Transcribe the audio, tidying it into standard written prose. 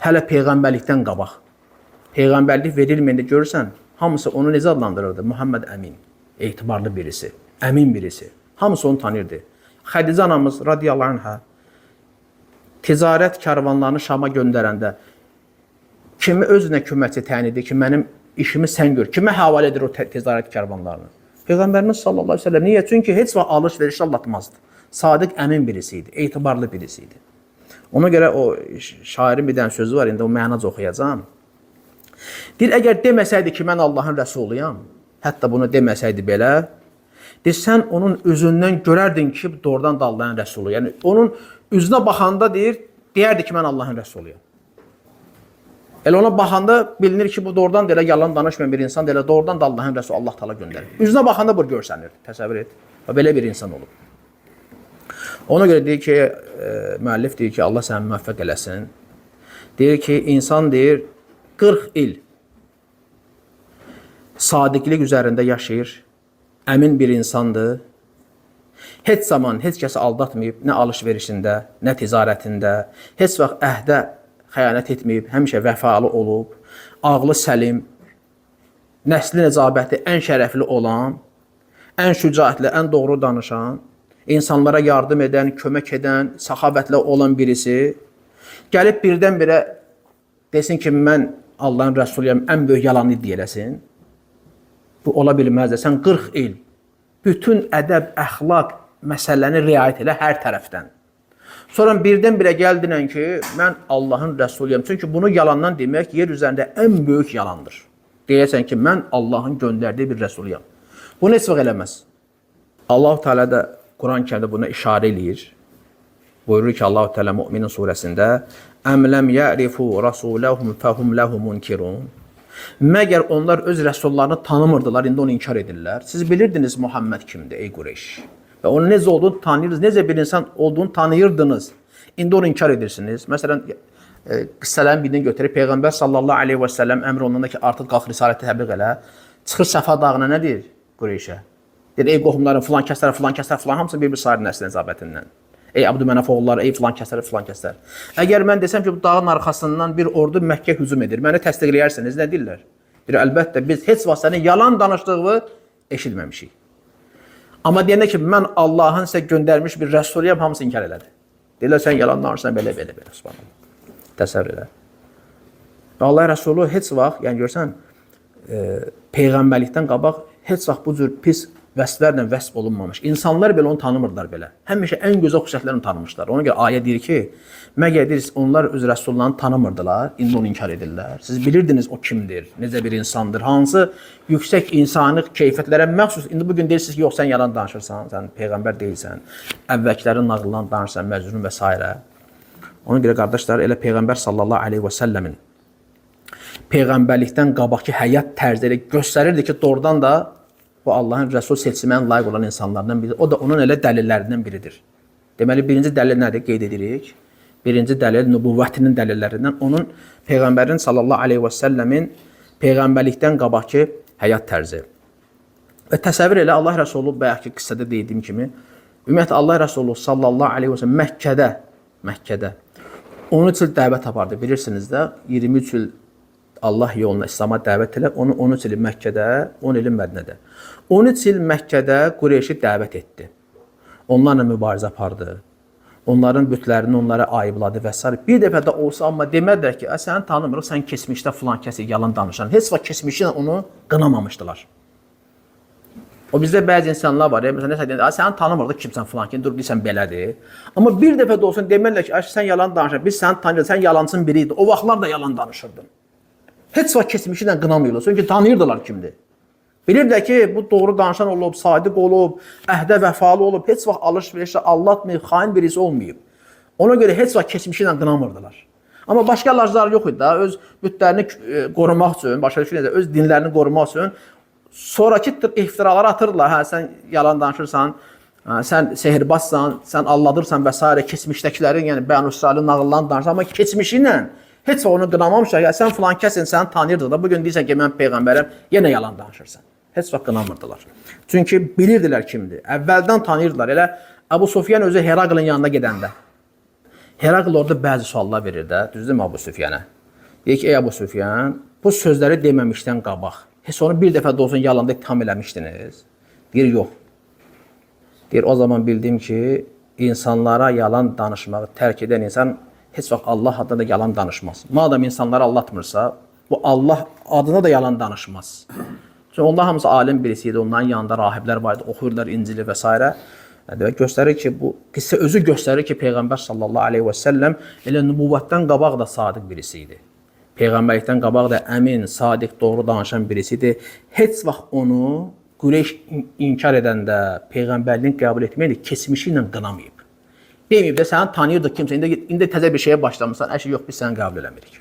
Hələ peyğəmbərlikdən qabaq. Peyğəmbərlik verilməyəndə görürsən, hamısı onu necə adlandırırdı? Muhammed Əmin, etibarlı birisi, əmin birisi. Hamısı onu tanırdı. Xədicə anamız radiyallahu anhə ticarət karvanlarını Şama göndərəndə kimi özünə köməkçi təyin edir ki, mənim işimi sən gör. Kimə həvalə edir o ticarət karvanlarını? Peyğəmbərimiz sallallahu aleyhi ve sellem. Niyə? Çünki heç vaxt alış-veriş aldatmazdı. Sadiq, əmin birisi idi, etibarlı birisi idi. Ona görə o şairin bir dənə sözü var, indi o mənac oxuyacağım. Deyir, əgər deməsəydi ki, mən Allahın rəsuluyam, hətta bunu deməsəydi belə, deyir, sən onun üzündən görərdin ki, doğrudan da Allahın rəsulu. Yəni, onun üzünə baxanda deyərdi ki, mən Allahın rəsuluyam. Elə ona baxanda bilinir ki, bu doğrudan da elə yalan danışmayan bir insan, elə doğrudan da Allahın rəsulu Allah Teala göndərir. Üzünə baxanda bu görsənir, təsəvvür et. Belə bir insan olub. Ona görə deyir ki, müəllif deyir ki, Allah səni müvəffəq eləsin. Deyir ki, insan deyir, 40 il sadiqlik üzərində yaşayır, əmin bir insandır. Heç zaman heç kəsi aldatmayıb, nə alış-verişində, nə ticarətində, heç vaxt əhdə xəyanət etməyib, həmişə vəfalı olub, ağlı səlim, nəsli necabəti ən şərəfli olan, ən şücaətli, ən doğru danışan, insanlara yardım edən, kömək edən, səxavətlə olan birisi, gəlib birdən-birə desin ki, mən Allahın rəsuluyam, ən böyük yalanı deyiləsin. Bu ola bilməzdir. Sən 40 il bütün ədəb, əxlaq məsələni riayət elə hər tərəfdən. Sonra birdən-birə gəldinən ki, mən Allahın rəsuluyam. Çünki bunu yalandan demək yer üzərində ən böyük yalandır. Deyəsən ki, mən Allahın göndərdiyi bir rəsuluyam. Bunu heç vaxt eləməz. Allah-u Teala da Quran-Kərimdə buna işarə eləyir. Buyurur ki, Allah-u Teala Müminin surəsində Əm ləm yərifu rasuləhum fəhum ləhu munkirun. Məgər onlar öz rəsullarını tanımırdılar, indi onu inkar edirlər. Siz bilirdiniz Muhammed kimdir, ey Qureyş. Və onun necə olduğunu tanıyırdınız, necə bir insan olduğunu tanıyırdınız. İndi onu inkar edirsiniz. Məsələn, qıssələrin birini götürüb, Peyğəmbər sallallahu aleyhi və səlləm əmr ondan ki, artıq qalx risaləti təbliğ elə. Çıxır Səfa dağına nə deyir Qureyşə? Deyir, ey qohumların filan kəslər, filan, hamısı bir-bir sayır nəslin nəzabətindən. Ey Abdümənəf oğulları, ey filan kəslər. Əgər mən desəm ki, bu dağın arxasından bir ordu Məkkə hücum edir, məni təsdiqləyirsiniz, nə deyirlər? Deyir, əlbəttə, biz heç vaxt sənin yalan danışdığını eşitməmişik. Amma deyəndə ki, mən Allahın sizə göndərmiş bir rəsuluyam, hamısı inkar elədi. Deyirlər, sən yalan danışsan, belə, subhanallah. Təsəvvür elə. Allah rəsulu heç vaxt, yəni görsən, peyğəmbərlikdən qabaq heç vaxt bu cür pis vəsflərlə vəsf olunmamış. İnsanlar belə onu tanımırlar belə. Həmişə ən gözəl xüsusiyyətlərini tanımışlar. Ona görə ayə deyir ki, məgər deyir, onlar öz rəsullarını tanımırdılar, indi onu inkar edirlər. Siz bilirdiniz o kimdir, necə bir insandır, hansı yüksək insani keyfiyyətlərə məxsus. İndi bugün deyirsiniz ki, yox, sən yalan danışırsan, sən peyğəmbər deyilsən, əvvəlkilərin nağıllarını danışırsan, Məcnun və s. Ona görə qardaşlar, elə Peyğəmbər sallallahu aleyhi və səlləmin peyğəmbərlikdən qabaqki həyat tərzləri göstərirdi ki, doğrudan da bu Allahın rəsul seçilməyə layiq olan insanlardan biridir. O da onun elə dəlillərindən biridir. Deməli, birinci dəlil nədir? Qeyd edirik. Birinci dəlil nübüvvətinin dəlillərindən onun Peyğəmbərin sallallahu aleyhi və səlləmin peyğəmbərlikdən qabaqki həyat tərzi. Və təsəvvür elə Allah rəsulu bayaqki qıssada dediyim kimi, ümumiyyətlə Allah rəsulu sallallahu aleyhi və səlləm Məkkədə 13 il dəvət apardı. Bilirsiniz də, 23 il Allah yoluna, İslam'a dəvət elə, onu 13 il Məkkədə, 10 il Mədinədə. 13 il Məkkədə Qureyşi dəvət etdi. Onlarla mübarizə apardı. Onların bütlərini onlara ayıbladı və s. Bir dəfə də olsa, amma demədilər ki, səni tanımırıq, sən keçmişdə filan kəsi yalan danışan. Heç vaxt keçmişlə onu qınamamışdılar. O bizdə bəzi insanlar var, məsələn, səni tanımırıq, kimsən filan ki, dur, deyirsən belədir. Amma bir dəfə də olsun demədilər ki, sən yalan danışan, biz səni tanıyırıq, sən yalancın biriydi. O vaxtlar da yalan danışırdın. Heç vaxt keçmişi ilə qınamıyorlar. Çünki tanıyırdılar kimdir. Bilirdilər ki, bu doğru danışan olub, sadiq olub, əhdə vəfalı olub, heç vaxt alış-verişlə aldatmayıb, xain birisi olmayıb. Ona görə heç vaxt keçmişi ilə qınamırdılar. Amma başqa laclar yox idi da, öz bütlərini qorumaq üçün, başqa üçün, öz dinlərini qorumaq üçün sonraki iftiraları atırdılar. Hə, sən yalan danışırsan, sən sehirbazsan, sən alladırsan və s. Keçmişdəkilərin, yəni Bənu İsrailin nağıllarını danışırsan, amma keçmişi ilə heç vaxt onu qınamamışlar. Ya, sən filan kəsin, səni tanıyırdın da, bugün deyirsən ki, mən peyğəmbərəm, yenə yalan danışırsan. Heç vaxt qınamırdılar. Çünki bilirdilər kimdir. Əvvəldən tanıyırdılar. Elə Əbu Sufyan özü Heraklın yanına gedəndə. Herakl orada bəzi suallar verir də, düzdürmü Əbu Süfyana? Deyir ki, ey Əbu Süfyan, bu sözləri deməmişdən qabaq, heç onu bir dəfə də olsun yalanda ittiham eləmişdiniz? Deyir, yox. Deyir, o zaman bildim ki, insanlara yalan danışmağı tərk edən insan heç vaxt Allah adına da yalan danışmaz. Madem insanları aldatmırsa, bu Allah adına da yalan danışmaz. Çünki onlar hamısı alim birisi idi, onların yanında rahiblər vardı, oxuyurlar İncili və s. Demək göstərir ki, bu qissə özü göstərir ki, Peyğəmbər sallallahu aleyhi və səlləm elə nübüvvətdən qabaq da sadiq birisi idi. Peyğəmbərlikdən qabaq da əmin, sadiq, doğru danışan birisi idi. Heç vaxt onu Qureyş inkar edəndə Peyğəmbərliyin qəbul etməklə keçmişi ilə qınamayıb. Deməyib də səni tanıyırdıq kimsə, indi təzə bir şeyə başlamısan, əşi yox, biz səni qəbul eləmirik.